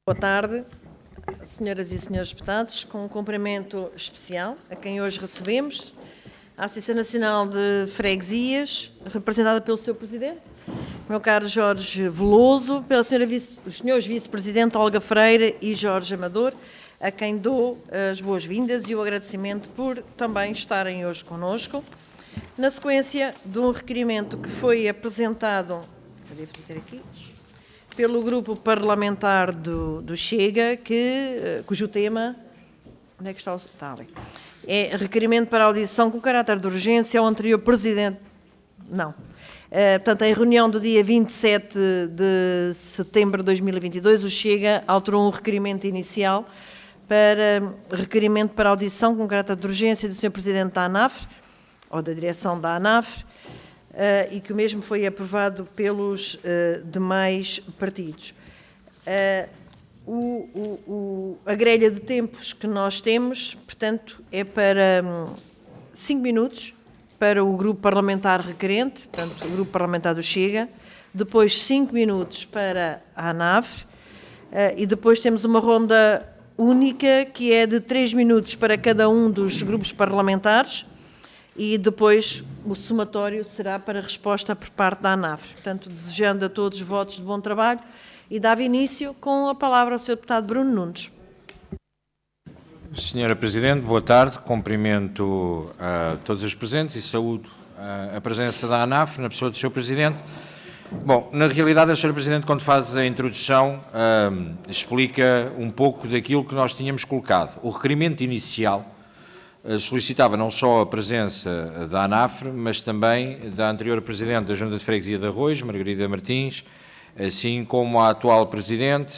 Boa tarde, senhoras e senhores deputados, com um cumprimento especial a quem hoje recebemos, a Associação Nacional de Freguesias, representada pelo seu Presidente, meu caro Jorge Veloso, pelos senhores Vice-Presidente Olga Freire e Jorge Amador, a quem dou as boas-vindas e o agradecimento por também estarem hoje connosco, na sequência de um requerimento que foi apresentado, pelo grupo parlamentar do Chega, cujo tema, onde é que está? Está ali. É requerimento para audição com caráter de urgência ao anterior Presidente. Não. Portanto, em reunião do dia 27 de setembro de 2022, o Chega alterou um requerimento inicial para requerimento para audição com caráter de urgência do Sr. Presidente da ANAF, ou da direção da ANAF, e que o mesmo foi aprovado pelos demais partidos. A grelha de tempos que nós temos, portanto, é para 5 minutos para o grupo parlamentar requerente, portanto, o grupo parlamentar do Chega, depois 5 minutos para a ANAF, e depois temos uma ronda única que é de 3 minutos para cada um dos grupos parlamentares, e depois o somatório será para resposta por parte da ANAF. Portanto, desejando a todos votos de bom trabalho, e dava início com a palavra ao Sr. Deputado Bruno Nunes. Senhora Presidente, boa tarde. Cumprimento a todos os presentes e saúdo a presença da ANAF, na pessoa do Sr. Presidente. Bom, na realidade, a Sra. Presidente, quando faz a introdução, explica um pouco daquilo que nós tínhamos colocado. O requerimento inicial solicitava não só a presença da ANAF, mas também da anterior Presidente da Junta de Freguesia de Arroios, Margarida Martins, assim como a atual Presidente,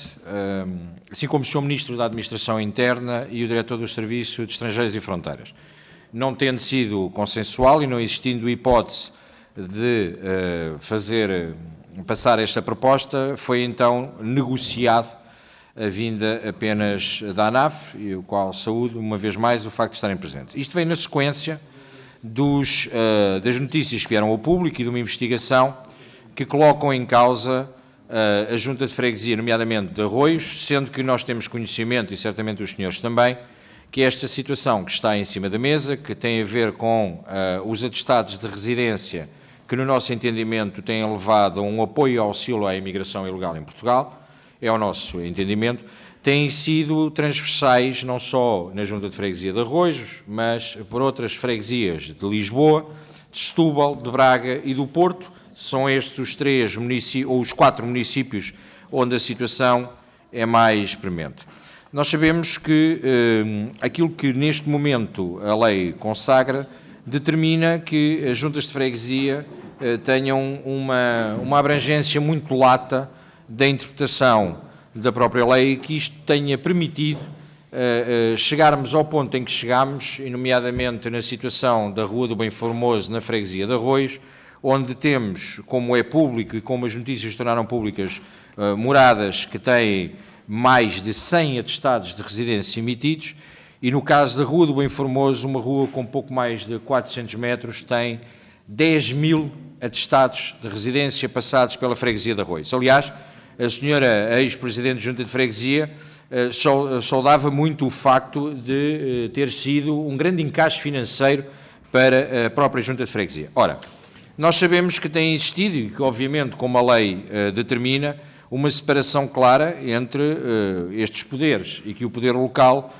assim como o Sr. Ministro da Administração Interna e o Diretor do Serviço de Estrangeiros e Fronteiras. Não tendo sido consensual e não existindo hipótese de passar esta proposta, foi então negociado a vinda apenas da ANAF, e o qual saúdo, uma vez mais, o facto de estarem presentes. Isto vem na sequência das notícias que vieram ao público e de uma investigação que colocam em causa a Junta de Freguesia, nomeadamente de Arroios, sendo que nós temos conhecimento, e certamente os senhores também, que esta situação que está em cima da mesa, que tem a ver com os atestados de residência, que no nosso entendimento têm levado a um apoio e auxílio à imigração ilegal em Portugal, é o nosso entendimento, têm sido transversais não só na Junta de Freguesia de Arroios, mas por outras freguesias de Lisboa, de Setúbal, de Braga e do Porto. São estes os 4 municípios onde a situação é mais premente. Nós sabemos que aquilo que neste momento a lei consagra determina que as juntas de freguesia tenham uma abrangência muito lata da interpretação da própria lei, e que isto tenha permitido chegarmos ao ponto em que chegámos, e nomeadamente na situação da Rua do Bem Formoso, na freguesia de Arroios, onde temos, como é público e como as notícias se tornaram públicas, moradas que têm mais de 100 atestados de residência emitidos, e no caso da Rua do Bem Formoso, uma rua com pouco mais de 400 metros, tem 10.000 atestados de residência passados pela freguesia de Arroios. Aliás, a senhora ex-presidente de Junta de Freguesia saudava muito o facto de ter sido um grande encaixe financeiro para a própria Junta de Freguesia. Ora, nós sabemos que tem existido, e que obviamente como a lei determina, uma separação clara entre estes poderes, e que o poder local,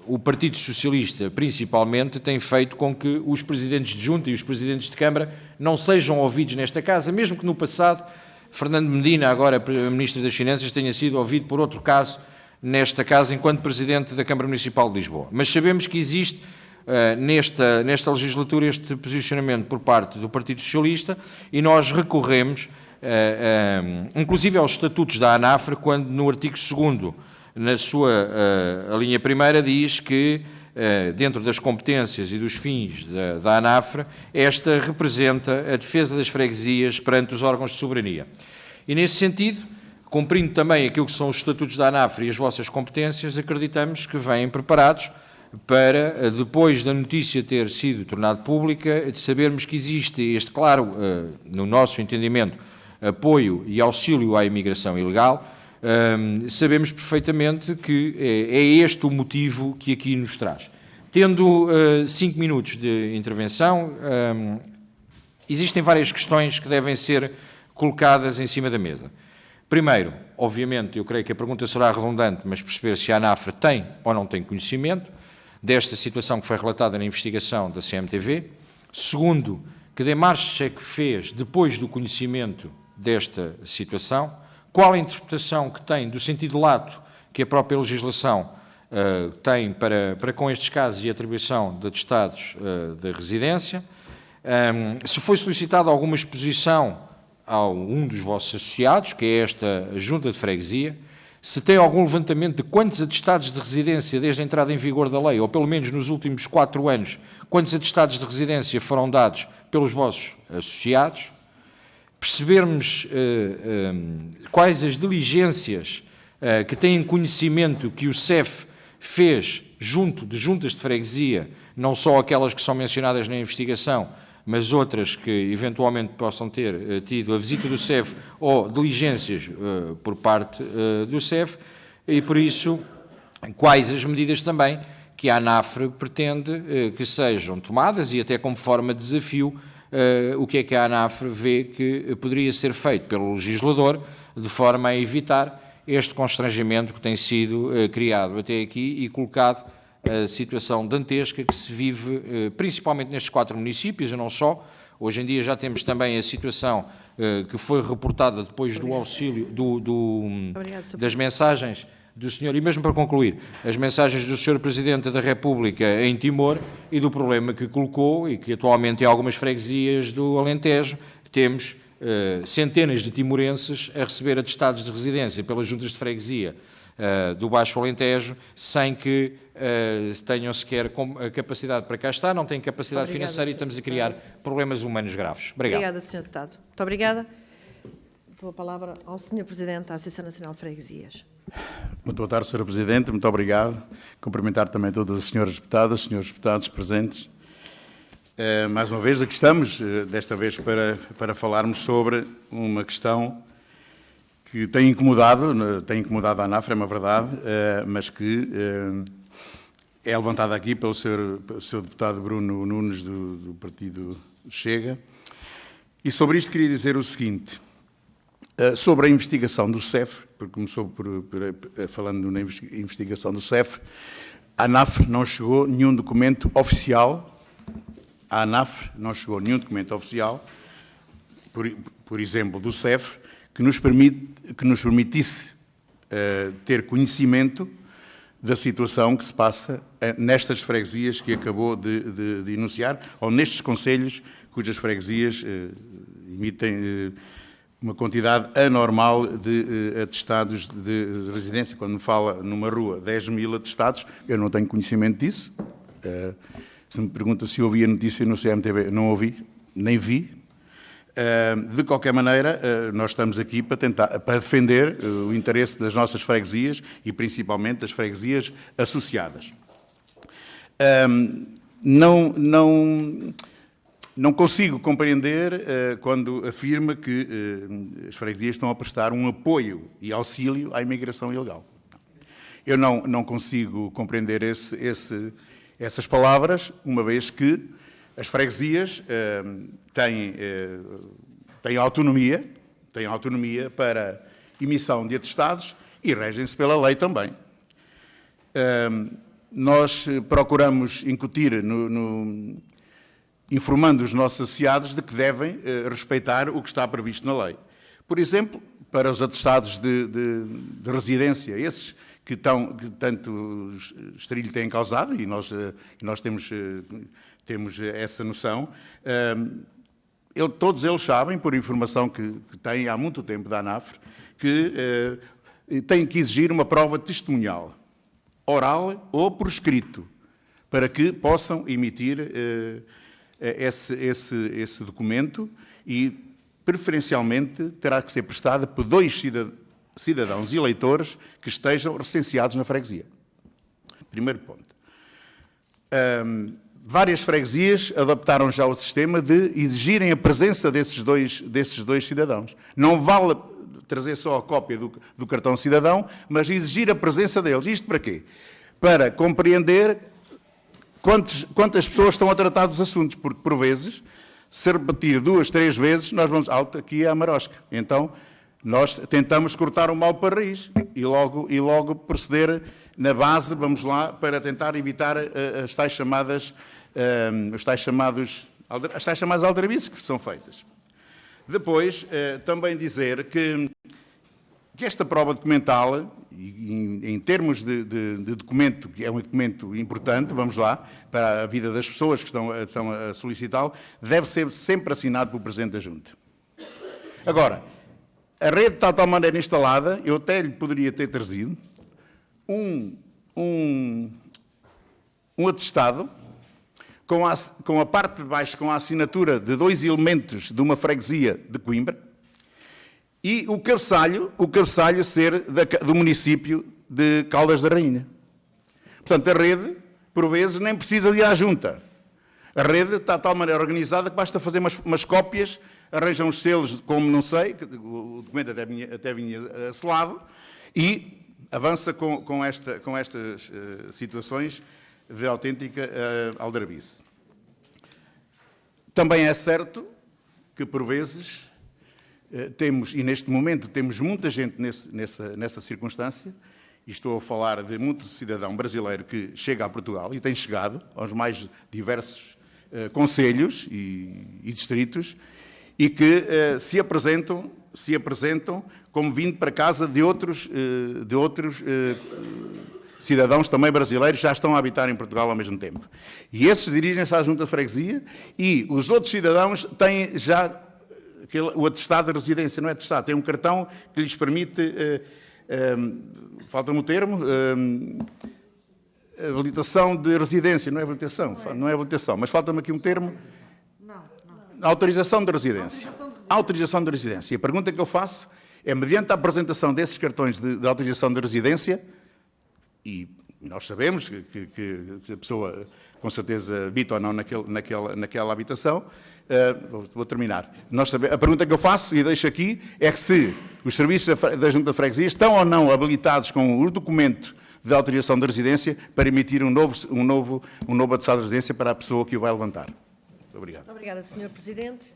o Partido Socialista principalmente, tem feito com que os presidentes de Junta e os presidentes de Câmara não sejam ouvidos nesta casa, mesmo que no passado Fernando Medina, agora Ministro das Finanças, tenha sido ouvido por outro caso nesta casa enquanto Presidente da Câmara Municipal de Lisboa. Mas sabemos que existe nesta legislatura este posicionamento por parte do Partido Socialista, e nós recorremos inclusive aos estatutos da ANAF, quando no artigo 2º, na sua a linha primeira, diz que dentro das competências e dos fins da ANAF, esta representa a defesa das freguesias perante os órgãos de soberania. E nesse sentido, cumprindo também aquilo que são os estatutos da ANAF e as vossas competências, acreditamos que vêm preparados para, depois da notícia ter sido tornada pública, de sabermos que existe este, claro, no nosso entendimento, apoio e auxílio à imigração ilegal, sabemos perfeitamente que é este o motivo que aqui nos traz. Tendo 5 minutos de intervenção, existem várias questões que devem ser colocadas em cima da mesa. Primeiro, obviamente, eu creio que a pergunta será redundante, mas perceber se a ANAFRE tem ou não tem conhecimento desta situação que foi relatada na investigação da CMTV. Segundo, que demarches é que fez depois do conhecimento desta situação, qual a interpretação que tem do sentido lato que a própria legislação tem para com estes casos e a atribuição de atestados de residência, se foi solicitada alguma exposição a um dos vossos associados, que é esta Junta de Freguesia, se tem algum levantamento de quantos atestados de residência desde a entrada em vigor da lei, ou pelo menos nos últimos 4 anos, quantos atestados de residência foram dados pelos vossos associados, percebermos quais as diligências que têm conhecimento que o CEF fez junto de juntas de freguesia, não só aquelas que são mencionadas na investigação, mas outras que eventualmente possam ter tido a visita do CEF ou diligências por parte do CEF, e por isso quais as medidas também que a ANAFRE pretende que sejam tomadas, e até como forma de desafio, o que é que a ANAFRE vê que poderia ser feito pelo legislador de forma a evitar este constrangimento que tem sido criado até aqui e colocado a situação dantesca que se vive principalmente nestes 4 municípios, e não só. Hoje em dia já temos também a situação que foi reportada depois do auxílio das mensagens do senhor, e mesmo para concluir, as mensagens do Sr. Presidente da República em Timor e do problema que colocou e que atualmente em algumas freguesias do Alentejo temos centenas de timorenses a receber atestados de residência pelas juntas de freguesia do Baixo Alentejo, sem que tenham sequer a capacidade para cá estar, não têm capacidade financeira e estamos a criar problemas humanos graves. Obrigado. Obrigada, Sr. Deputado. Muito obrigada. Dou a palavra ao Sr. Presidente da Associação Nacional de Freguesias. Muito boa tarde, Sra. Presidente. Muito obrigado. Cumprimentar também todas as senhoras deputadas, senhores deputados presentes. Mais uma vez, aqui estamos, desta vez para falarmos sobre uma questão que tem incomodado a ANAFRE, é uma verdade, mas que é levantada aqui pelo Sr. Deputado Bruno Nunes, do Partido Chega. E sobre isto queria dizer o seguinte, sobre a investigação do CEF, porque começou falando na investigação do CEF, a ANAFRE não chegou nenhum documento oficial, por exemplo, do CEF, que nos permitisse ter conhecimento da situação que se passa nestas freguesias que acabou de enunciar, ou nestes concelhos cujas freguesias emitem uma quantidade anormal de atestados de residência. Quando me fala numa rua 10.000 atestados, eu não tenho conhecimento disso. Se me pergunta se eu ouvi a notícia no CMTV, não ouvi, nem vi. De qualquer maneira, nós estamos aqui para defender o interesse das nossas freguesias e principalmente das freguesias associadas. Não consigo compreender quando afirma que as freguesias estão a prestar um apoio e auxílio à imigração ilegal. Eu não consigo compreender essas palavras, uma vez que as freguesias têm autonomia para emissão de atestados e regem-se pela lei também. Nós procuramos incutir, informando os nossos associados de que devem respeitar o que está previsto na lei. Por exemplo, para os atestados de residência, esses que tanto estrilho têm causado, e nós temos essa noção, todos eles sabem, por informação que têm há muito tempo da ANAFRE, que têm que exigir uma prova testemunhal, oral ou por escrito, para que possam emitir esse documento, e preferencialmente terá que ser prestada por 2 cidadãos eleitores que estejam recenseados na freguesia. Primeiro ponto. Várias freguesias adaptaram já o sistema de exigirem a presença desses dois cidadãos. Não vale trazer só a cópia do cartão cidadão, mas exigir a presença deles. Isto para quê? Para compreender quantas pessoas estão a tratar dos assuntos, porque, por vezes, se repetir 2, 3 vezes, nós vamos, alto, aqui é a marosca. Então, nós tentamos cortar o mal para a raiz e logo proceder na base, vamos lá, para tentar evitar as tais chamadas aldrabices que são feitas. Depois, também dizer que esta prova documental, em termos de documento, que é um documento importante, vamos lá, para a vida das pessoas que estão a solicitá-lo, deve ser sempre assinado pelo Presidente da Junta. Agora, a rede está de tal maneira instalada, eu até lhe poderia ter trazido um atestado com a parte de baixo, com a assinatura de 2 elementos de uma freguesia de Coimbra, e o cabeçalho ser do município de Caldas da Rainha. Portanto, a rede, por vezes, nem precisa de ir à junta. A rede está de tal maneira organizada que basta fazer umas cópias, arranjam os selos, como não sei, o documento até vinha selado, e avança com estas situações de autêntica aldrabice. Também é certo que, por vezes, temos, e neste momento temos muita gente nessa circunstância, e estou a falar de muito cidadão brasileiro que chega a Portugal e tem chegado aos mais diversos concelhos e distritos, e que se apresentam como vindo para casa de outros cidadãos também brasileiros que já estão a habitar em Portugal ao mesmo tempo. E esses dirigem-se à Junta de Freguesia e os outros cidadãos têm já o atestado de residência, não é atestado, tem um cartão que lhes permite, falta-me o termo, habilitação de residência, não é habilitação, mas falta-me aqui um termo. Autorização de residência. Autorização de residência. E a pergunta que eu faço é, mediante a apresentação desses cartões de autorização de residência, e nós sabemos que a pessoa com certeza habita ou não naquela habitação, vou terminar. A pergunta que eu faço e deixo aqui é que se os serviços da Junta de Freguesia estão ou não habilitados com o documento de autorização de residência para emitir um novo atestado de residência para a pessoa que o vai levantar. Muito obrigado. Obrigada, Sr. Presidente.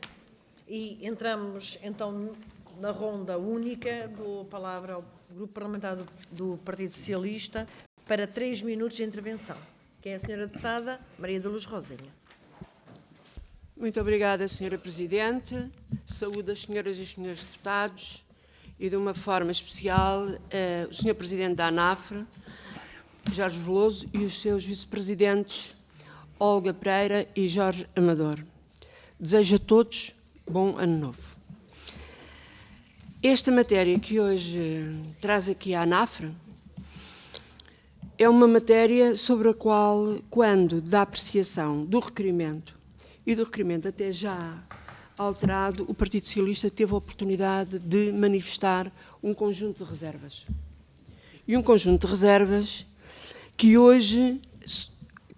E entramos, então, na ronda única. Dou a palavra ao Grupo Parlamentar do Partido Socialista para 3 minutos de intervenção, que é a Sra. Deputada Maria da Luz Rosinha. Muito obrigada, Sra. Presidente. Saúdo as senhoras e os senhores deputados e, de uma forma especial, o Sr. Presidente da ANAFRE, Jorge Veloso, e os seus vice-presidentes, Olga Pereira e Jorge Amador. Desejo a todos bom ano novo. Esta matéria que hoje traz aqui a ANAFRE é uma matéria sobre a qual, quando da apreciação do requerimento, e do requerimento até já alterado, o Partido Socialista teve a oportunidade de manifestar um conjunto de reservas. E um conjunto de reservas que hoje,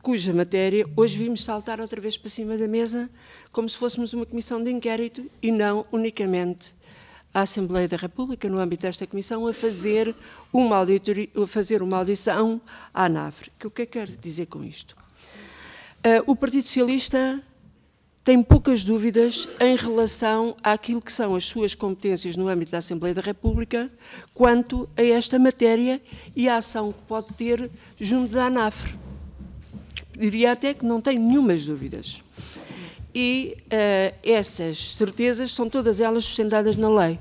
cuja matéria, hoje vimos saltar outra vez para cima da mesa, como se fôssemos uma comissão de inquérito e não unicamente a Assembleia da República, no âmbito desta comissão, a fazer uma audição à ANAFRE. O que é que quero dizer com isto? O Partido Socialista tem poucas dúvidas em relação àquilo que são as suas competências no âmbito da Assembleia da República quanto a esta matéria e a ação que pode ter junto da ANAFRE. Diria até que não tem nenhumas dúvidas. E essas certezas são todas elas sustentadas na lei.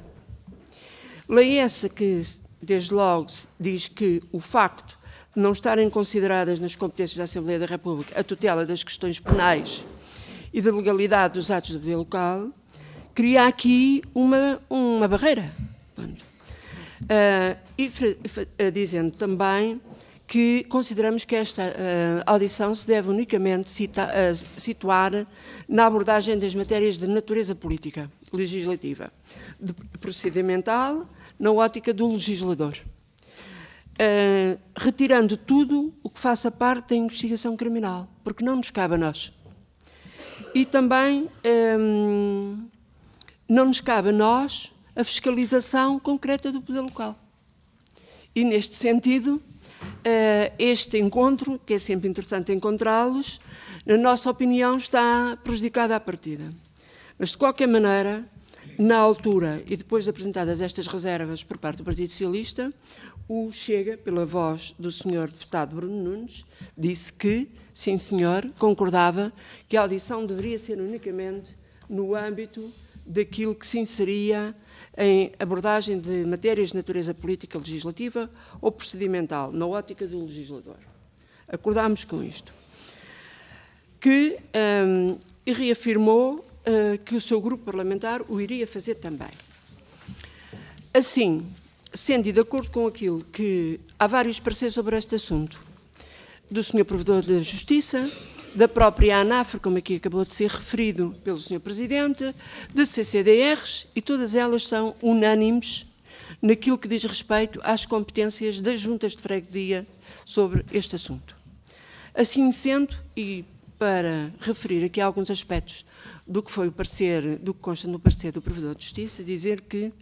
Lei essa que, desde logo, diz que o facto de não estarem consideradas nas competências da Assembleia da República a tutela das questões penais e da legalidade dos atos de poder local, cria aqui uma barreira. Dizendo também que consideramos que esta audição se deve unicamente situar na abordagem das matérias de natureza política, legislativa, procedimental, na ótica do legislador, retirando tudo o que faça parte da investigação criminal, porque não nos cabe a nós. E também não nos cabe a nós a fiscalização concreta do poder local. E, neste sentido, este encontro, que é sempre interessante encontrá-los, na nossa opinião, está prejudicado à partida. Mas, de qualquer maneira, na altura, e depois de apresentadas estas reservas por parte do Partido Socialista, o Chega, pela voz do Sr. Deputado Bruno Nunes, disse que, sim senhor, concordava que a audição deveria ser unicamente no âmbito daquilo que se inseria em abordagem de matérias de natureza política, legislativa ou procedimental, na ótica do legislador. Acordámos com isto. E reafirmou que o seu grupo parlamentar o iria fazer também. Assim, sendo de acordo com aquilo que há vários pareceres sobre este assunto, do Sr. Provedor da Justiça, da própria ANAF, como aqui acabou de ser referido pelo Sr. Presidente, de CCDRs, e todas elas são unânimes naquilo que diz respeito às competências das juntas de freguesia sobre este assunto. Assim sendo, e para referir aqui alguns aspectos do que foi o parecer, do que consta no parecer do Provedor de Justiça, dizer que,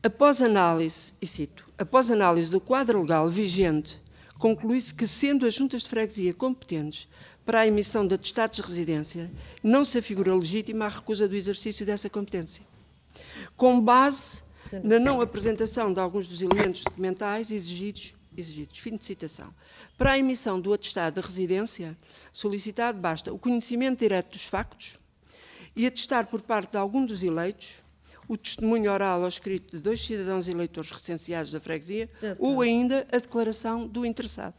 após análise, e cito, após análise do quadro legal vigente, conclui-se que, sendo as juntas de freguesia competentes para a emissão de atestados de residência, não se afigura legítima a recusa do exercício dessa competência. Com base na não apresentação de alguns dos elementos documentais exigidos, fim de citação. Para a emissão do atestado de residência solicitado, basta o conhecimento direto dos factos e atestar por parte de algum dos eleitos o testemunho oral ou escrito de 2 cidadãos eleitores recenseados da freguesia ou ainda a declaração do interessado.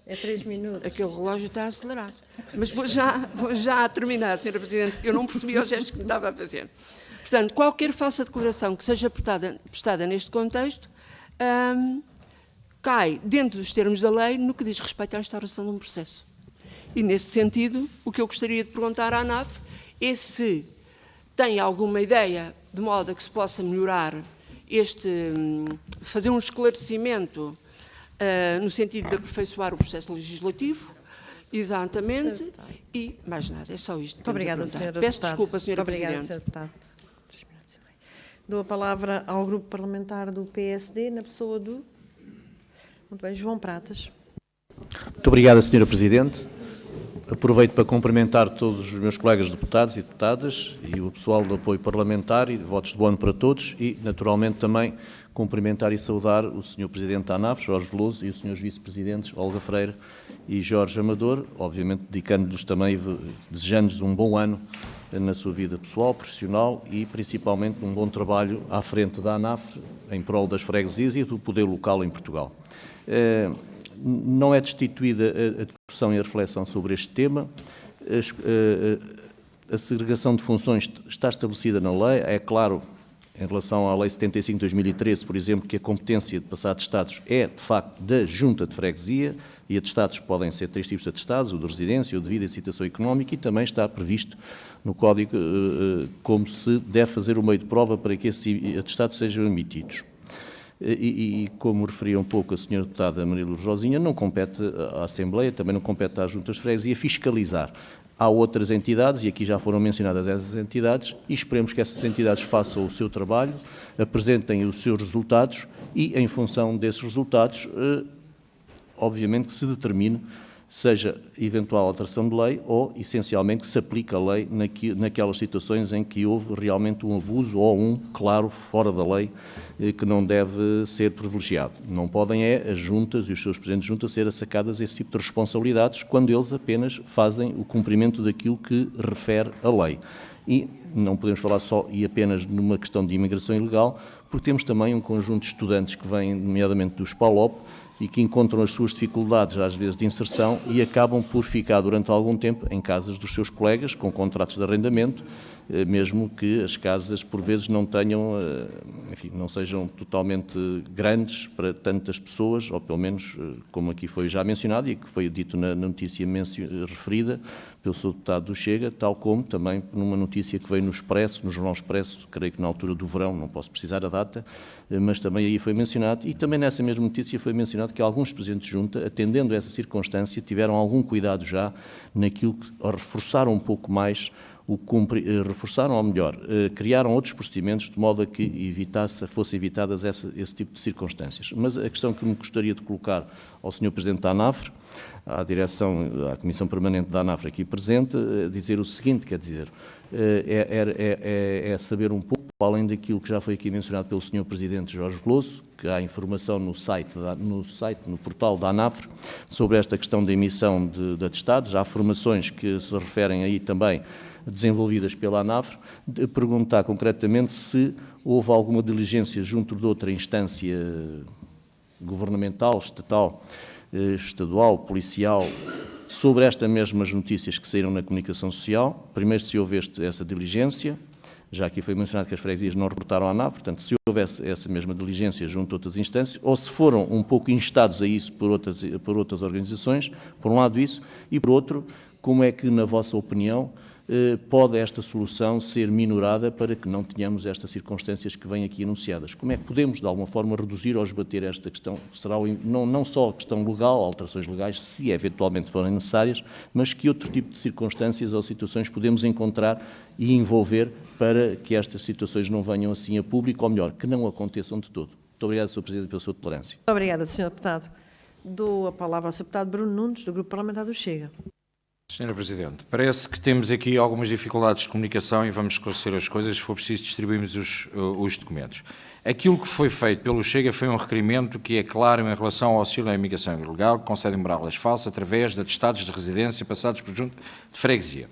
É 3 minutos. Aquele relógio está acelerado. Mas vou já terminar, Sra. Presidente. Eu não percebi os gestos que me estava a fazer. Portanto, qualquer falsa declaração que seja prestada neste contexto cai dentro dos termos da lei no que diz respeito à instauração de um processo. E, nesse sentido, o que eu gostaria de perguntar à ANAF é se tem alguma ideia de modo a que se possa melhorar fazer um esclarecimento no sentido de aperfeiçoar o processo legislativo, exatamente, e mais nada, é só isto. Muito obrigada, Sra. Deputada. Peço desculpa, Sra. Muito obrigada, Presidente. Sra. Deputada. 3 minutos e meio. Dou a palavra ao grupo parlamentar do PSD, na pessoa do muito bem, João Pratas. Muito obrigado, Sra. Presidente. Aproveito para cumprimentar todos os meus colegas deputados e deputadas e o pessoal do apoio parlamentar e de votos de bom ano para todos e, naturalmente, também cumprimentar e saudar o Sr. Presidente da ANAF, Jorge Veloso, e os Srs. Vice-Presidentes, Olga Freire e Jorge Amador, obviamente dedicando-lhes também, desejando-lhes um bom ano na sua vida pessoal, profissional e, principalmente, um bom trabalho à frente da ANAF em prol das freguesias e do poder local em Portugal. Não é destituída a discussão e a reflexão sobre este tema. A segregação de funções está estabelecida na lei. É claro, em relação à Lei 75 de 2013, por exemplo, que a competência de passar atestados é, de facto, da Junta de Freguesia, e atestados podem ser 3 tipos de atestados, o de residência, o de vida e situação económica, e também está previsto no Código como se deve fazer o meio de prova para que esses atestados sejam emitidos. E como referia um pouco a Sra. Deputada Maria Lourdes Rosinha, não compete à Assembleia, também não compete às Juntas de Freguesia fiscalizar. Há outras entidades, e aqui já foram mencionadas essas entidades, e esperemos que essas entidades façam o seu trabalho, apresentem os seus resultados e, em função desses resultados, obviamente que se determine, seja eventual alteração de lei ou, essencialmente, que se aplique a lei naquelas situações em que houve realmente um abuso ou um, claro, fora da lei, que não deve ser privilegiado. Não podem as juntas e os seus presidentes de junta ser sacadas esse tipo de responsabilidades quando eles apenas fazem o cumprimento daquilo que refere a lei. E não podemos falar só e apenas numa questão de imigração ilegal, porque temos também um conjunto de estudantes que vêm, nomeadamente dos PALOP, e que encontram as suas dificuldades, às vezes, de inserção e acabam por ficar durante algum tempo em casas dos seus colegas, com contratos de arrendamento, mesmo que as casas, por vezes, não tenham, enfim, não sejam totalmente grandes para tantas pessoas, ou pelo menos, como aqui foi já mencionado e que foi dito na notícia referida pelo Sr. Deputado do Chega, tal como também numa notícia que veio no Expresso, no Jornal Expresso, creio que na altura do verão, não posso precisar a data, mas também aí foi mencionado, e também nessa mesma notícia foi mencionado que alguns presidentes de junta, atendendo a essa circunstância, tiveram algum cuidado já naquilo que reforçaram um pouco mais reforçaram, ou melhor, criaram outros procedimentos de modo a que fossem evitadas esse tipo de circunstâncias. Mas a questão que me gostaria de colocar ao Sr. Presidente da ANAFRE, à Comissão Permanente da ANAFRE aqui presente, dizer o seguinte, quer dizer, é saber um pouco, além daquilo que já foi aqui mencionado pelo Sr. Presidente Jorge Veloso, que há informação no portal da ANAFRE, sobre esta questão da emissão de atestados. Há formações que se referem aí também desenvolvidas pela ANAFRE, de perguntar concretamente se houve alguma diligência junto de outra instância governamental, estadual, policial, sobre estas mesmas notícias que saíram na comunicação social. Primeiro, se houve essa diligência. Já aqui foi mencionado que as freguesias não reportaram à ANAFRE, portanto, se houvesse essa mesma diligência junto a outras instâncias, ou se foram um pouco instados a isso por outras organizações, por um lado isso, e por outro, como é que, na vossa opinião, pode esta solução ser minorada para que não tenhamos estas circunstâncias que vêm aqui enunciadas? Como é que podemos, de alguma forma, reduzir ou esbater esta questão? Será não só a questão legal, alterações legais, se eventualmente forem necessárias, mas que outro tipo de circunstâncias ou situações podemos encontrar e envolver para que estas situações não venham assim a público, ou melhor, que não aconteçam de todo. Muito obrigado, Sr. Presidente, pela sua tolerância. Muito obrigada, Sr. Deputado. Dou a palavra ao Sr. Deputado Bruno Nunes, do Grupo Parlamentar do Chega. Sra. Presidente, parece que temos aqui algumas dificuldades de comunicação e vamos esclarecer as coisas. Se for preciso, distribuirmos os documentos. Aquilo que foi feito pelo Chega foi um requerimento que é claro em relação ao auxílio à imigração ilegal, que concede moradas falsas através de atestados de residência passados por junta de freguesia.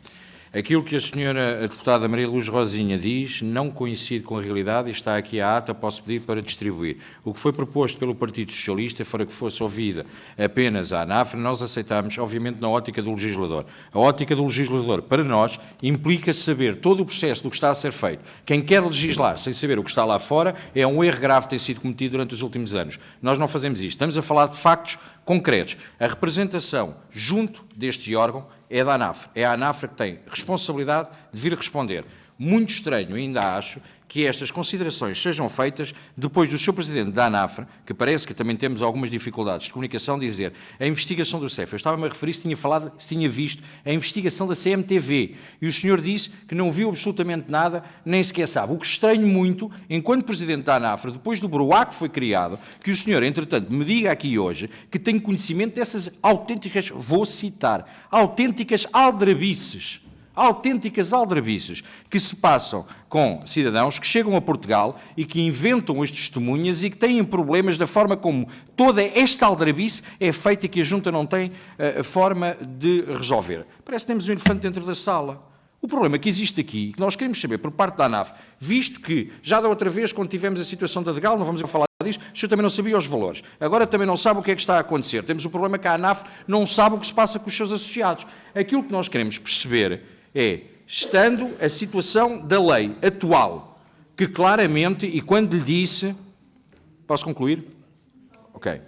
Aquilo que a senhora deputada Maria Luz Rosinha diz não coincide com a realidade e está aqui a ata, posso pedir para distribuir. O que foi proposto pelo Partido Socialista foi que fosse ouvida apenas a ANAFRE, nós aceitámos, obviamente, na ótica do legislador. A ótica do legislador, para nós, implica saber todo o processo do que está a ser feito. Quem quer legislar sem saber o que está lá fora é um erro grave que tem sido cometido durante os últimos anos. Nós não fazemos isto. Estamos a falar de factos concretos. A representação junto deste órgão é da ANAFRE. É a ANAFRE que tem responsabilidade de vir responder. Muito estranho, ainda acho, que estas considerações sejam feitas depois do Sr. Presidente da ANAFRE, que parece que também temos algumas dificuldades de comunicação, dizer a investigação do CEF. Eu estava-me a referir se tinha visto a investigação da CMTV. E o senhor disse que não viu absolutamente nada, nem sequer sabe. O que estranho muito, enquanto Presidente da ANAFRE, depois do broá que foi criado, que o senhor, entretanto, me diga aqui hoje que tem conhecimento dessas autênticas, vou citar, autênticas aldrabices que se passam com cidadãos que chegam a Portugal e que inventam as testemunhas e que têm problemas da forma como toda esta aldrabice é feita e que a Junta não tem forma de resolver. Parece que temos um elefante dentro da sala. O problema que existe aqui, que nós queremos saber por parte da ANAF, visto que já da outra vez, quando tivemos a situação da Degal, não vamos falar disso, o senhor também não sabia os valores. Agora também não sabe o que é que está a acontecer. Temos o problema que a ANAF não sabe o que se passa com os seus associados. Aquilo que nós queremos perceber é, estando a situação da lei atual, que claramente, e quando lhe disse... Posso concluir? Ok.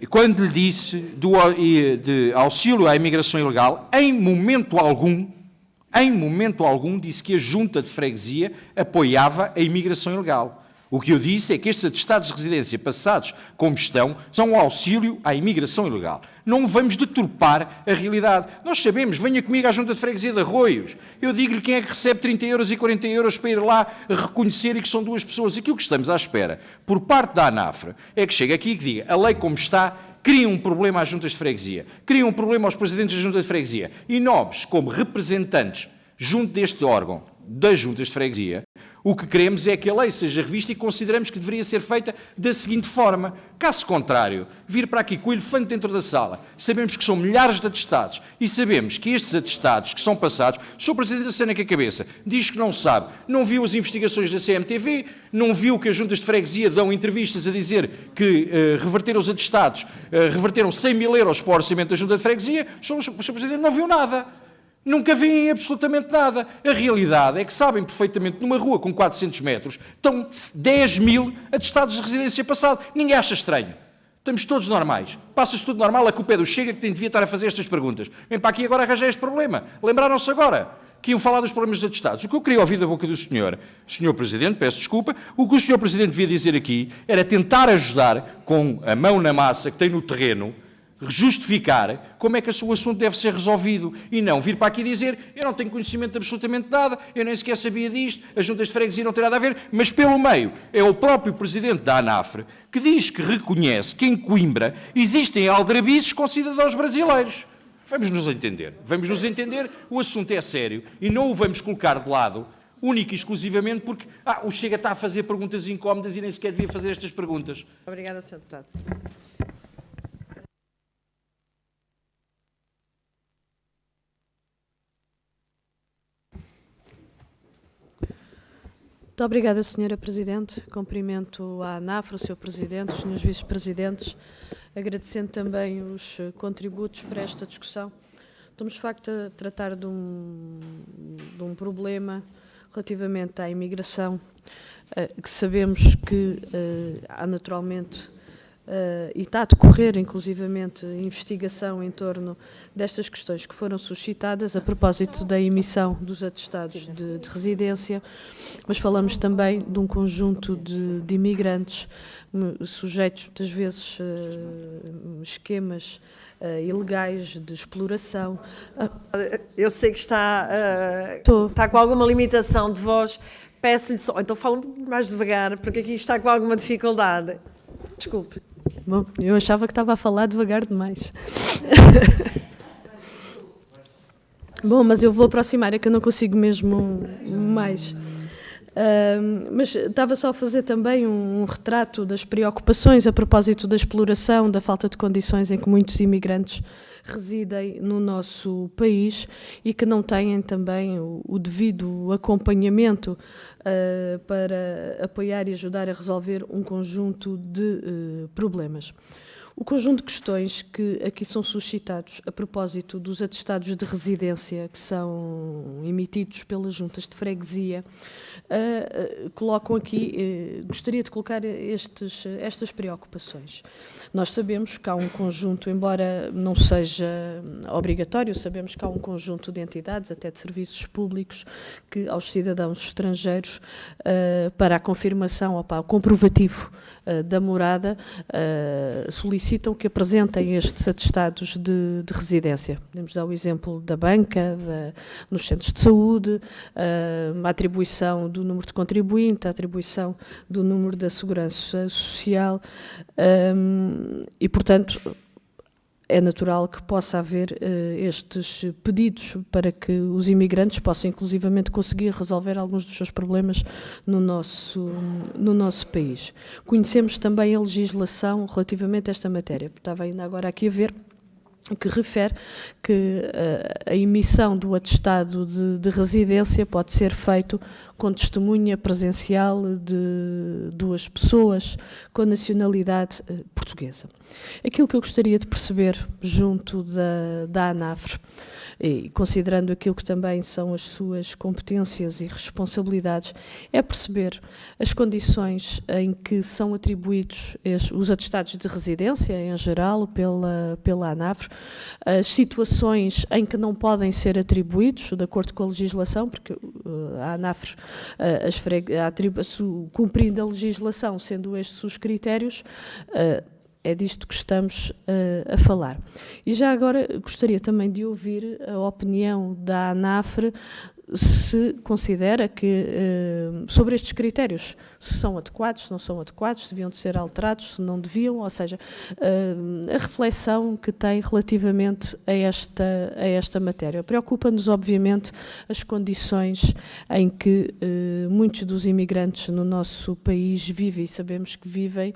Quando lhe disse de auxílio à imigração ilegal, em momento algum, disse que a Junta de Freguesia apoiava a imigração ilegal. O que eu disse é que estes atestados de residência passados como estão são um auxílio à imigração ilegal. Não vamos deturpar a realidade. Nós sabemos, venha comigo à Junta de Freguesia de Arroios. Eu digo-lhe quem é que recebe 30 euros e 40 euros para ir lá reconhecer e que são duas pessoas. Aquilo que estamos à espera, por parte da ANAFRE, é que chegue aqui e que diga a lei como está cria um problema às juntas de freguesia, cria um problema aos presidentes da Junta de Freguesia. E nós, como representantes junto deste órgão, das juntas de freguesia, o que queremos é que a lei seja revista e consideramos que deveria ser feita da seguinte forma. Caso contrário, vir para aqui com o elefante dentro da sala, sabemos que são milhares de atestados e sabemos que estes atestados que são passados, o Sr. Presidente da Cena com a cabeça diz que não sabe, não viu as investigações da CMTV, não viu que as juntas de freguesia dão entrevistas a dizer que reverteram os atestados, reverteram 100 mil euros para o orçamento da junta de freguesia, o Sr. Presidente não viu nada. Nunca veem absolutamente nada. A realidade é que sabem perfeitamente, numa rua com 400 metros, estão 10 mil atestados de residência passado. Ninguém acha estranho. Estamos todos normais. Passa-se tudo normal, a culpa é do Chega que devia estar a fazer estas perguntas. Vem para aqui agora arranjar este problema. Lembraram-se agora que iam falar dos problemas dos atestados. O que eu queria ouvir da boca do Sr. Presidente, peço desculpa, o que o Sr. Presidente devia dizer aqui era tentar ajudar com a mão na massa que tem no terreno justificar como é que o assunto deve ser resolvido e não vir para aqui dizer eu não tenho conhecimento de absolutamente nada, eu nem sequer sabia disto, as juntas de freguesia não têm nada a ver, mas pelo meio é o próprio presidente da ANAFRE que diz que reconhece que em Coimbra existem aldrabices com cidadãos brasileiros. Vamos nos entender, o assunto é sério e não o vamos colocar de lado única e exclusivamente porque o Chega está a fazer perguntas incómodas e nem sequer devia fazer estas perguntas. Obrigada, Sr. Deputado. Muito obrigada, Sra. Presidente. Cumprimento a ANAFRE, o Sr. Presidente, os Srs. Vice-Presidentes, agradecendo também os contributos para esta discussão. Estamos, de facto, a tratar de um problema relativamente à imigração, que sabemos que há naturalmente, e está a decorrer, inclusivamente, investigação em torno destas questões que foram suscitadas a propósito da emissão dos atestados de residência, mas falamos também de um conjunto de imigrantes sujeitos, muitas vezes, esquemas ilegais de exploração. Eu sei que está com alguma limitação de voz, peço-lhe só, então fala um pouco mais devagar, porque aqui está com alguma dificuldade. Desculpe. Bom, eu achava que estava a falar devagar demais. Bom, mas eu vou aproximar, é que eu não consigo mesmo mais. Mas estava só a fazer também um retrato das preocupações a propósito da exploração, da falta de condições em que muitos imigrantes residem no nosso país e que não têm também o devido acompanhamento para apoiar e ajudar a resolver um conjunto de problemas. O conjunto de questões que aqui são suscitados a propósito dos atestados de residência que são emitidos pelas juntas de freguesia, colocam aqui, gostaria de colocar estas preocupações. Nós sabemos que há um conjunto, embora não seja obrigatório, sabemos que há um conjunto de entidades, até de serviços públicos, que aos cidadãos estrangeiros, para a confirmação ou para o comprovativo da morada, solicitam que apresentem estes atestados de residência. Podemos dar o exemplo da banca, nos centros de saúde, a atribuição do número de contribuinte, a atribuição do número da segurança social e, portanto, é natural que possa haver estes pedidos para que os imigrantes possam inclusivamente conseguir resolver alguns dos seus problemas no nosso país. Conhecemos também a legislação relativamente a esta matéria. Estava ainda agora aqui a ver que refere que a emissão do atestado de residência pode ser feito com testemunha presencial de 2 pessoas com nacionalidade portuguesa. Aquilo que eu gostaria de perceber junto da ANAFRE, e considerando aquilo que também são as suas competências e responsabilidades, é perceber as condições em que são atribuídos os atestados de residência, em geral, pela ANAFRE, as situações em que não podem ser atribuídos, de acordo com a legislação, porque a ANAFRE, cumprindo a legislação, sendo estes os critérios, é disto que estamos a falar. E já agora gostaria também de ouvir a opinião da ANAFRE, se considera que, sobre estes critérios, se são adequados, se não são adequados, se deviam de ser alterados, se não deviam, ou seja, a reflexão que tem relativamente a esta matéria. Preocupa-nos, obviamente, as condições em que muitos dos imigrantes no nosso país vivem, e sabemos que vivem,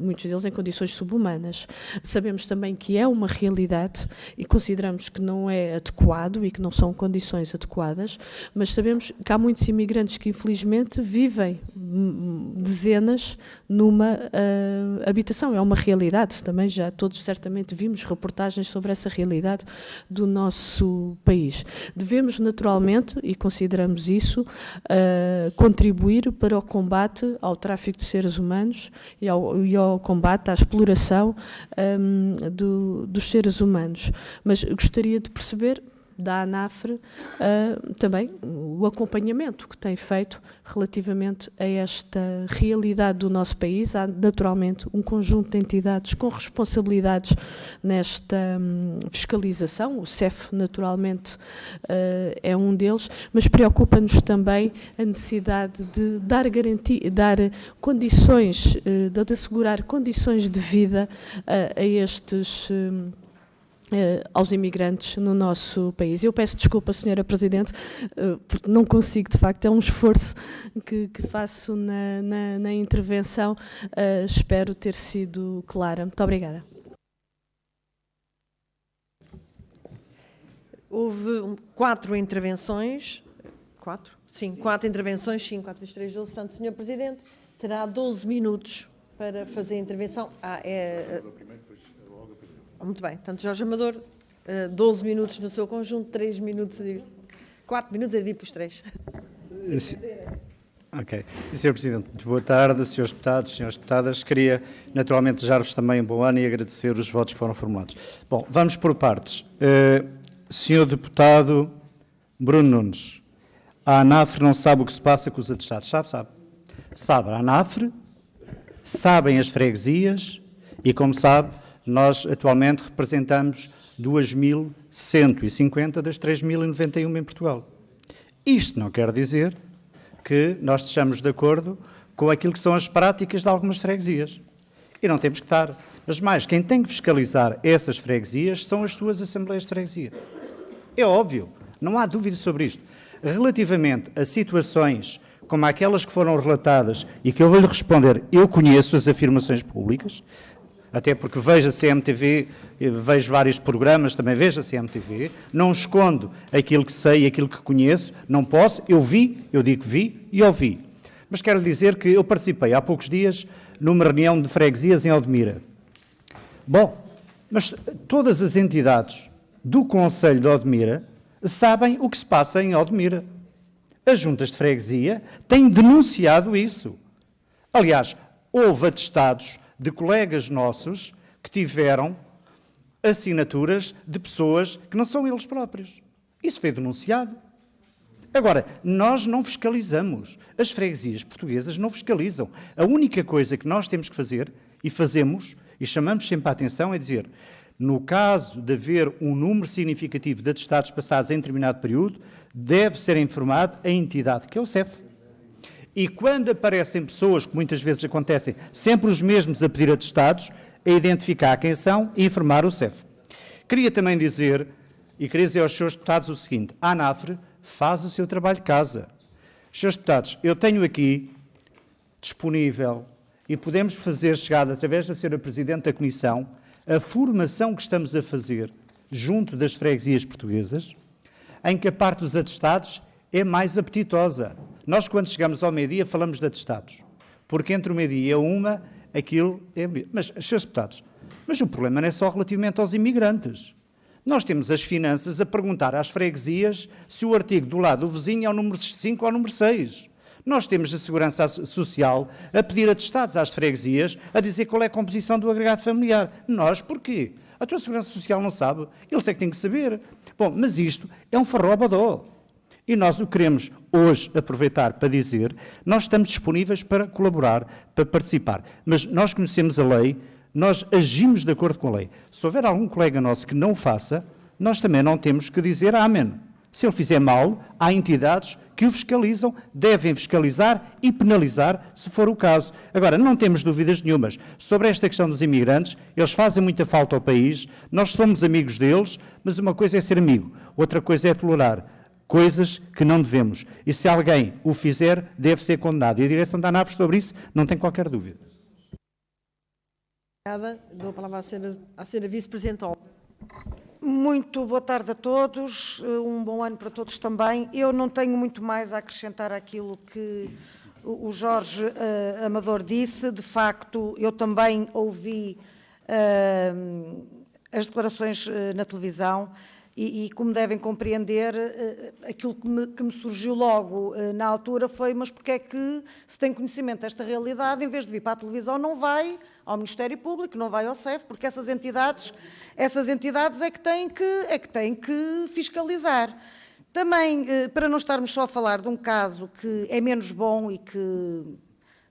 muitos deles em condições subhumanas. Sabemos também que é uma realidade e consideramos que não é adequado e que não são condições adequadas, mas sabemos que há muitos imigrantes que, infelizmente, vivem dezenas numa habitação. É uma realidade também, já todos certamente vimos reportagens sobre essa realidade do nosso país. Devemos, naturalmente, e consideramos isso, contribuir para o combate ao tráfico de seres humanos e ao combate à exploração dos seres humanos. Mas gostaria de perceber, da ANAFRE também o acompanhamento que tem feito relativamente a esta realidade do nosso país. Há naturalmente um conjunto de entidades com responsabilidades nesta fiscalização, o CEF naturalmente é um deles, mas preocupa-nos também a necessidade de dar garantia, dar condições, de assegurar condições de vida a estes aos imigrantes no nosso país. Eu peço desculpa, Sra. Presidente, porque não consigo, de facto, é um esforço que faço na intervenção. Espero ter sido clara. Muito obrigada. Houve 4 intervenções. 4? Sim, 4 intervenções. 5, 4 vezes 3, 12. Portanto, Sr. Presidente, terá 12 minutos para fazer a intervenção. Muito bem. Portanto, Jorge Amador, 12 minutos no seu conjunto, 3 minutos, 4 minutos a dividir para os 3. Ok. Sr. Presidente, muito boa tarde, Srs. Deputados, Sras. Deputadas. Queria, naturalmente, desejar-vos também um bom ano e agradecer os votos que foram formulados. Bom, vamos por partes. Sr. Deputado Bruno Nunes, a ANAFRE não sabe o que se passa com os atestados. Sabe. Sabe a ANAFRE, sabem as freguesias e, como sabe, nós atualmente representamos 2.150 das 3.091 em Portugal. Isto não quer dizer que nós estejamos de acordo com aquilo que são as práticas de algumas freguesias. E não temos que estar. Mas mais, quem tem que fiscalizar essas freguesias são as suas assembleias de freguesia. É óbvio, não há dúvida sobre isto. Relativamente a situações como aquelas que foram relatadas e que eu vou-lhe responder, eu conheço as afirmações públicas, até porque vejo a CMTV, vejo vários programas, também vejo a CMTV, não escondo aquilo que sei, aquilo que conheço, não posso, eu digo que vi e ouvi. Mas quero lhe dizer que eu participei há poucos dias numa reunião de freguesias em Odmira. Bom, mas todas as entidades do Conselho de Odmira sabem o que se passa em Odmira. As juntas de freguesia têm denunciado isso. Aliás, houve atestados de colegas nossos que tiveram assinaturas de pessoas que não são eles próprios. Isso foi denunciado. Agora, nós não fiscalizamos. As freguesias portuguesas não fiscalizam. A única coisa que nós temos que fazer, e fazemos, e chamamos sempre a atenção, é dizer, no caso de haver um número significativo de atestados passados em determinado período, deve ser informado a entidade, que é o CEF. E quando aparecem pessoas, que muitas vezes acontecem, sempre os mesmos a pedir atestados, a identificar quem são e informar o CEF. Queria também dizer, e queria dizer aos Srs. Deputados o seguinte, a ANAFRE faz o seu trabalho de casa. Srs. Deputados, eu tenho aqui disponível, e podemos fazer chegar, através da Sra. Presidente da Comissão, a formação que estamos a fazer junto das freguesias portuguesas, em que a parte dos atestados é mais apetitosa. Nós, quando chegamos ao meio-dia, falamos de atestados. Porque entre o meio-dia e uma, aquilo é... Mas, Srs. Deputados, mas o problema não é só relativamente aos imigrantes. Nós temos as finanças a perguntar às freguesias se o artigo do lado do vizinho é o número 5 ou o número 6. Nós temos a Segurança Social a pedir atestados às freguesias a dizer qual é a composição do agregado familiar. Nós, porquê? A tua Segurança Social não sabe. Eles é que têm que saber. Bom, mas isto é um farrobodó. E nós o queremos hoje aproveitar para dizer, nós estamos disponíveis para colaborar, para participar. Mas nós conhecemos a lei, nós agimos de acordo com a lei. Se houver algum colega nosso que não o faça, nós também não temos que dizer amém. Se ele fizer mal, há entidades que o fiscalizam, devem fiscalizar e penalizar, se for o caso. Agora, não temos dúvidas nenhumas sobre esta questão dos imigrantes, eles fazem muita falta ao país, nós somos amigos deles, mas uma coisa é ser amigo, outra coisa é tolerar coisas que não devemos. E se alguém o fizer, deve ser condenado. E a direção da ANAFRE sobre isso não tem qualquer dúvida. Obrigada. Dou a palavra à Sra. Vice-Presidente. Muito boa tarde a todos, um bom ano para todos também. Eu não tenho muito mais a acrescentar àquilo que o Jorge Amador disse. De facto, eu também ouvi as declarações na televisão E como devem compreender, aquilo que me surgiu logo na altura foi: mas porque é que, se tem conhecimento desta realidade, em vez de vir para a televisão, não vai ao Ministério Público, não vai ao CEF, porque essas entidades é que têm que fiscalizar. Também, para não estarmos só a falar de um caso que é menos bom e que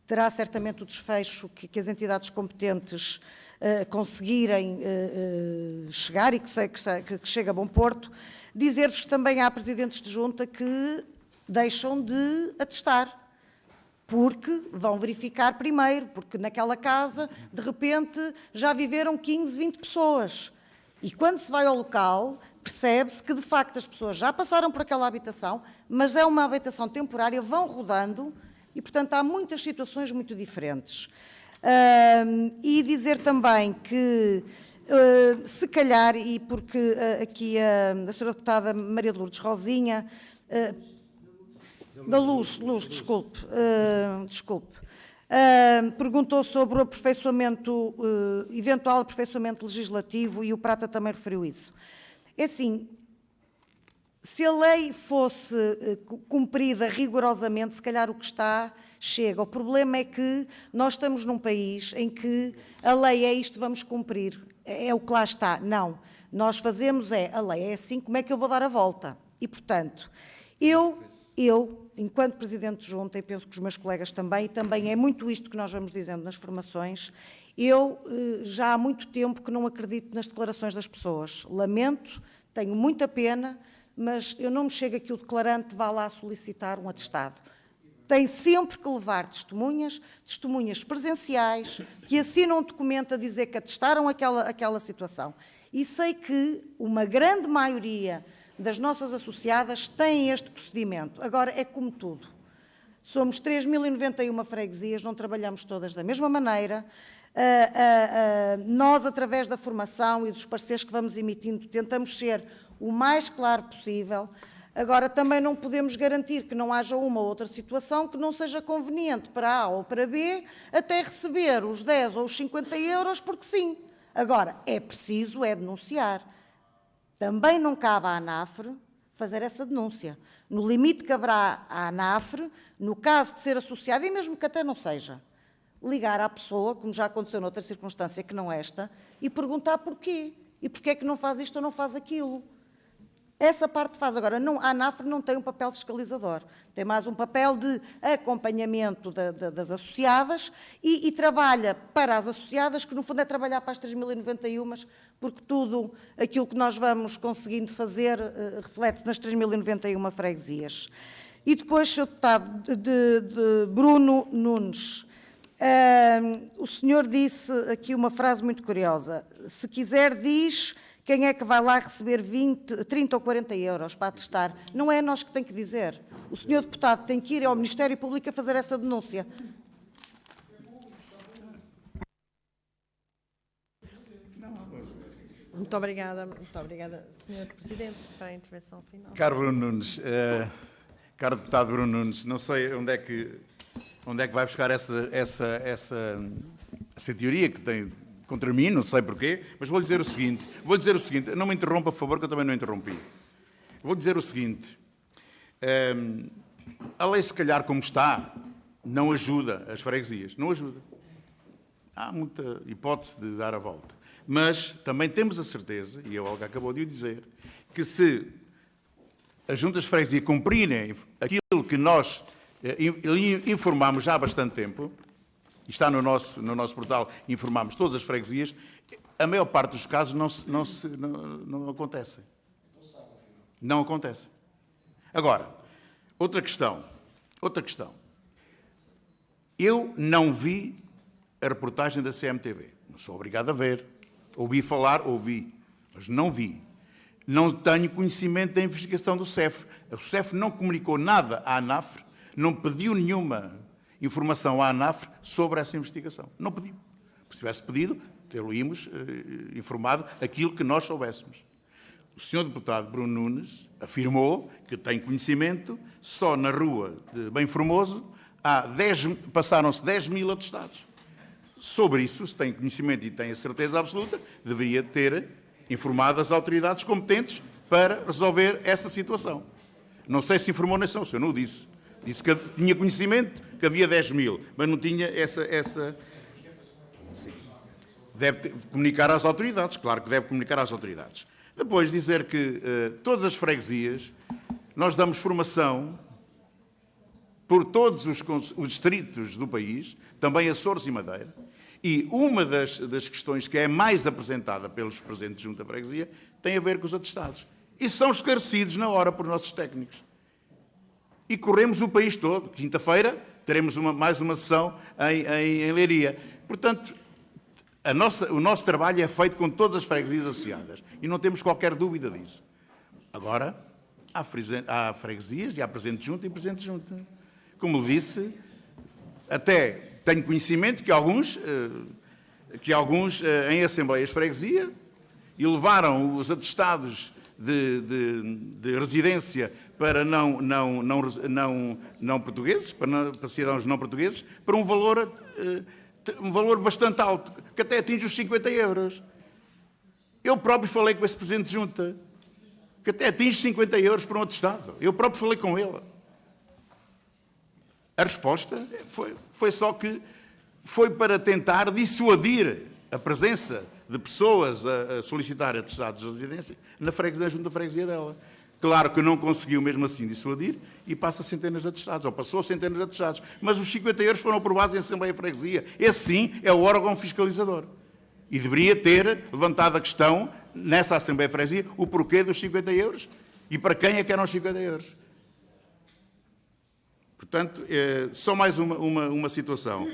terá certamente o desfecho que as entidades competentes conseguirem chegar e que chegue a bom porto, dizer-vos que também há presidentes de junta que deixam de atestar, porque vão verificar primeiro, porque naquela casa, de repente, já viveram 15, 20 pessoas. E quando se vai ao local, percebe-se que, de facto, as pessoas já passaram por aquela habitação, mas é uma habitação temporária, vão rodando, e, portanto, há muitas situações muito diferentes. E dizer também que, se calhar, e porque aqui a senhora deputada Maria de Lourdes Rosinha, da Luz, desculpe, perguntou sobre o aperfeiçoamento, eventual aperfeiçoamento legislativo, e o Prata também referiu isso. É assim, se a lei fosse cumprida rigorosamente, se calhar o que está chega. O problema é que nós estamos num país em que a lei é isto, vamos cumprir. É o que lá está. Não. Nós fazemos a lei é assim, como é que eu vou dar a volta? E, portanto, eu, enquanto Presidente de Junta, e penso que os meus colegas também, e também é muito isto que nós vamos dizendo nas formações, eu já há muito tempo que não acredito nas declarações das pessoas. Lamento, tenho muita pena, mas eu não me chego a que o declarante vá lá solicitar um atestado. Tem sempre que levar testemunhas presenciais, que assinam um documento a dizer que atestaram aquela situação. E sei que uma grande maioria das nossas associadas têm este procedimento. Agora, é como tudo. Somos 3.091 freguesias, não trabalhamos todas da mesma maneira. Nós, através da formação e dos pareceres que vamos emitindo, tentamos ser o mais claro possível. Agora, também não podemos garantir que não haja uma ou outra situação que não seja conveniente para A ou para B, até receber os 10 ou os 50 euros, porque sim. Agora, é preciso denunciar. Também não cabe à ANAFRE fazer essa denúncia. No limite caberá à ANAFRE, no caso de ser associada, e mesmo que até não seja, ligar à pessoa, como já aconteceu noutra circunstância que não esta, e perguntar porquê. E porquê é que não faz isto ou não faz aquilo. Essa parte faz. Agora, a ANAFRE não tem um papel fiscalizador, tem mais um papel de acompanhamento das associadas e trabalha para as associadas, que no fundo é trabalhar para as 3.091, porque tudo aquilo que nós vamos conseguindo fazer reflete-se nas 3.091 freguesias. E depois, Sr. Deputado, de Bruno Nunes, o senhor disse aqui uma frase muito curiosa: se quiser, diz quem é que vai lá receber 20, 30 ou 40 euros para atestar. Não é nós que tem que dizer. O senhor deputado tem que ir ao Ministério Público a fazer essa denúncia. Muito obrigada, Sr. Presidente, para a intervenção final. Caro Bruno Nunes, caro deputado Bruno Nunes, não sei onde é que vai buscar essa teoria que tem contra mim, não sei porquê, mas vou-lhe dizer o seguinte, não me interrompa, por favor, que eu também não interrompi. Vou-lhe dizer o seguinte, a lei, se calhar, como está, não ajuda as freguesias, não ajuda. Há muita hipótese de dar a volta. Mas também temos a certeza, e a Olga acabou de o dizer, que se as juntas de freguesia cumprirem aquilo que nós informámos já há bastante tempo, e está no nosso portal, informámos todas as freguesias, a maior parte dos casos não acontecem. Não acontece. Agora, outra questão. Eu não vi a reportagem da CMTV. Não sou obrigado a ver. Ouvi falar, mas não vi. Não tenho conhecimento da investigação do CEF. O CEF não comunicou nada à ANAFRE, não pediu nenhuma informação à ANAFRE sobre essa investigação. Não pediu. Porque se tivesse pedido, tê-lo-íamos informado aquilo que nós soubéssemos. O Sr. Deputado Bruno Nunes afirmou que tem conhecimento, só na rua de Bem Formoso passaram-se 10.000 atestados. Sobre isso, se tem conhecimento e tem a certeza absoluta, deveria ter informado as autoridades competentes para resolver essa situação. Não sei se informou nessa, o senhor não o disse. Disse que tinha conhecimento que havia 10 mil, mas não tinha essa... Sim. Deve comunicar às autoridades, claro que deve comunicar às autoridades. Depois dizer que todas as freguesias, nós damos formação por todos os distritos do país, também Açores e Madeira, e uma das questões que é mais apresentada pelos presidentes de junta de freguesia tem a ver com os atestados. E são esclarecidos na hora por nossos técnicos. E corremos o país todo. Quinta-feira teremos mais uma sessão em Leiria. Portanto, o nosso trabalho é feito com todas as freguesias associadas e não temos qualquer dúvida disso. Agora, há freguesias e há presidente de junta e presidente de junta. Como disse, até tenho conhecimento que alguns em assembleias de freguesia elevaram os atestados de residência para não portugueses, para cidadãos não portugueses, para um valor bastante alto, que até atinge os 50 euros. Eu próprio falei com esse presidente de junta, que até atinge 50 euros por um atestado. Eu próprio falei com ele. A resposta foi só que foi para tentar dissuadir a presença de pessoas a solicitar atestados de residência na junta de freguesia dela. Claro que não conseguiu mesmo assim dissuadir e passa centenas de atestados, ou passou centenas de atestados. Mas os 50 euros foram aprovados em Assembleia de Freguesia. Esse sim é o órgão fiscalizador. E deveria ter levantado a questão, nessa Assembleia de Freguesia, o porquê dos 50 euros e para quem é que eram os 50 euros. Portanto, só mais uma situação,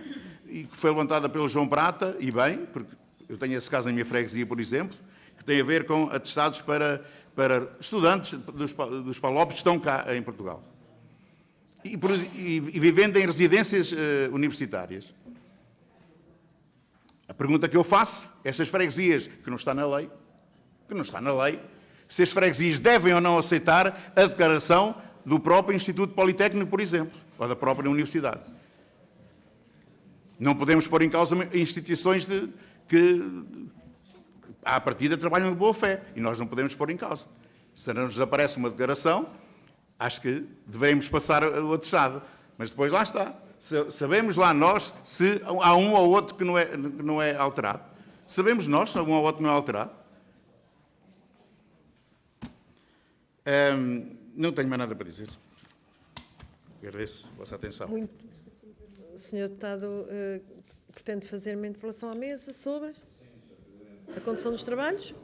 e que foi levantada pelo João Prata, e bem, porque eu tenho esse caso na minha freguesia, por exemplo, que tem a ver com atestados para estudantes dos PALOP que estão cá em Portugal. E vivendo em residências universitárias. A pergunta que eu faço, estas freguesias, que não está na lei, se as freguesias devem ou não aceitar a declaração do próprio Instituto Politécnico, por exemplo, ou da própria universidade. Não podemos pôr em causa instituições que, à partida, trabalham de boa fé, e nós não podemos pôr em causa. Se não nos aparece uma declaração, acho que devemos passar o atestado. Mas depois lá está. Sabemos lá nós se há um ou outro que não é alterado. Sabemos nós se há um ou outro que não é alterado. Não tenho mais nada para dizer. Agradeço a vossa atenção. O Sr. Deputado pretende fazer uma interpelação à mesa sobre a condução dos trabalhos?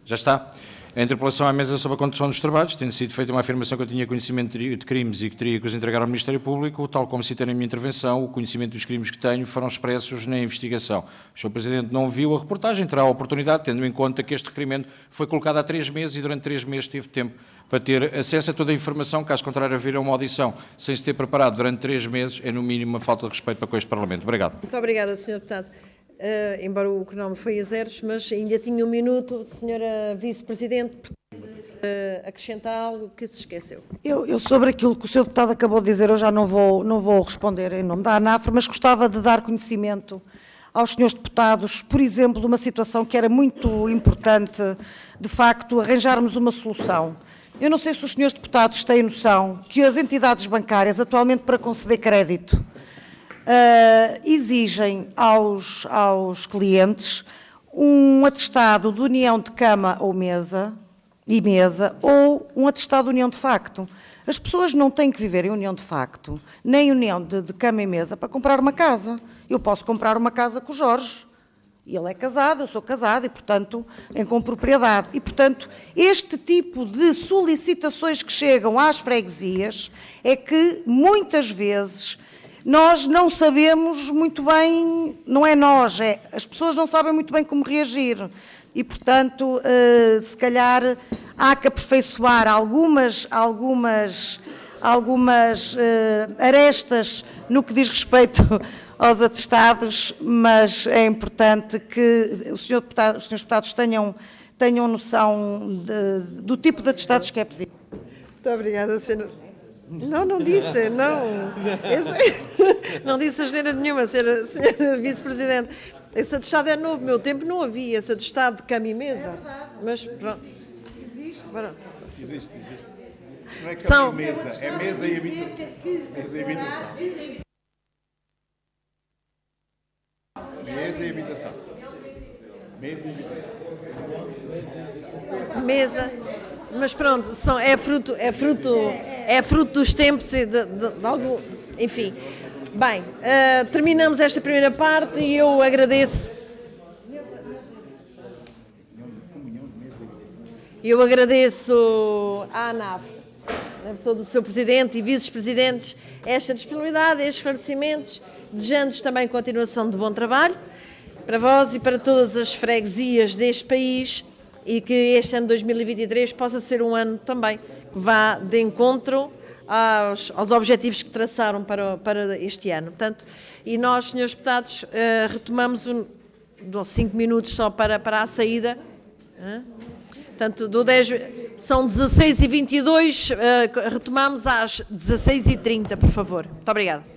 Já está. A interpelação à mesa sobre a condução dos trabalhos, tendo sido feita uma afirmação que eu tinha conhecimento de crimes e que teria que os entregar ao Ministério Público, tal como citei na minha intervenção, o conhecimento dos crimes que tenho foram expressos na investigação. O Sr. Presidente não viu a reportagem, terá a oportunidade, tendo em conta que este requerimento foi colocado há 3 meses e durante 3 meses teve tempo para ter acesso a toda a informação, caso contrário vir a uma audição sem se ter preparado durante 3 meses, é no mínimo uma falta de respeito para com este Parlamento. Obrigado. Muito obrigada, Sr. Deputado. Embora o cronómetro foi a zeros, mas ainda tinha um minuto, Sra. Vice-Presidente, acrescentar algo que se esqueceu. Eu sobre aquilo que o Sr. Deputado acabou de dizer, eu já não vou responder em nome da ANAFRE, mas gostava de dar conhecimento aos senhores deputados, por exemplo, de uma situação que era muito importante, de facto, arranjarmos uma solução. Eu não sei se os senhores deputados têm noção que as entidades bancárias, atualmente para conceder crédito, exigem aos clientes um atestado de união de cama ou mesa, ou um atestado de união de facto. As pessoas não têm que viver em união de facto, nem união de cama e mesa para comprar uma casa. Eu posso comprar uma casa com o Jorge, e ele é casado, eu sou casada, e, portanto, em compropriedade. E, portanto, este tipo de solicitações que chegam às freguesias é que, muitas vezes, nós não sabemos muito bem, não é nós, as pessoas não sabem muito bem como reagir. E, portanto, se calhar há que aperfeiçoar algumas arestas no que diz respeito aos atestados, mas é importante que os senhores deputados tenham noção do tipo de atestados que é pedido. Muito obrigada, Sra. Não disse, não. Não disse asneira nenhuma, senhora vice-presidente. Esse atestado é novo, meu tempo não havia esse atestado de cama e mesa. Mas pronto. Existe. Existe. Não é que São- é mesa, é mesa e habitação. Mesa e habitação. Mesa e habitação. Mesa e habitação. Mesa. Mas pronto, é fruto dos tempos e de algo. Enfim. Bem, terminamos esta primeira parte e eu agradeço. Eu agradeço à ANAF, na pessoa do seu presidente e vice-presidentes, esta disponibilidade, estes esclarecimentos, desejando-vos também continuação de bom trabalho para vós e para todas as freguesias deste país e que este ano 2023 possa ser um ano também que vá de encontro aos objetivos que traçaram para este ano. Portanto, e nós, senhores deputados, retomamos 5 minutos só para a saída. Portanto, são 16h22, retomamos às 16h30, por favor. Muito obrigada.